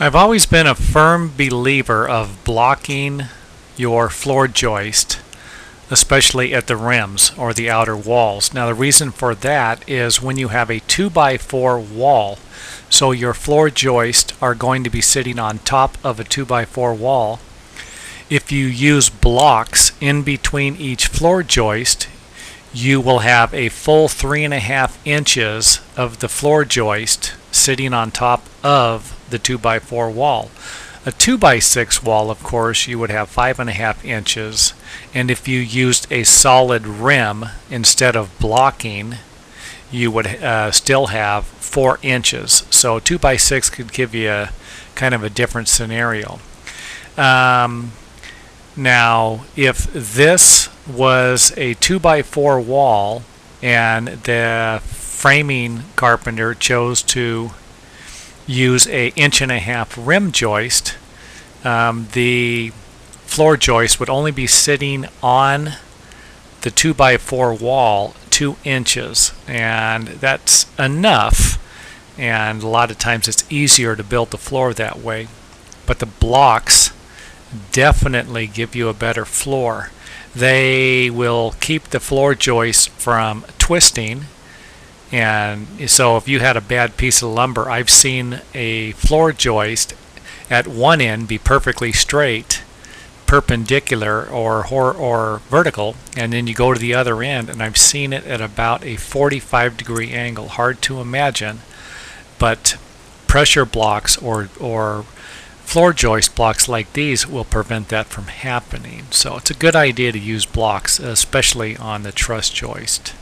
I've always been a firm believer of blocking your floor joist, especially at the rims or the outer walls. Now the reason for that is when you have a 2x4 wall, so your floor joists are going to be sitting on top of a 2x4 wall. If you use blocks in between each floor joist, you will have a full 3.5 inches of the floor joist sitting on top of the 2x4 wall. A 2x6 wall, of course, you would have 5.5 inches, and if you used a solid rim instead of blocking, you would still have 4 inches. So 2x6 could give you kind of a different scenario. Now, if this was a 2x4 wall and the framing carpenter chose to use a 1.5 inch rim joist, the floor joist would only be sitting on the 2x4 wall 2 inches, and that's enough, and a lot of times it's easier to build the floor that way. But the blocks definitely give you a better floor. They will keep the floor joist from twisting, and so if you had a bad piece of lumber, I've seen a floor joist at one end be perfectly straight, perpendicular or vertical, and then you go to the other end and I've seen it at about a 45-degree angle. Hard to imagine, but pressure blocks or floor joist blocks like these will prevent that from happening. So it's a good idea to use blocks, especially on the truss joist.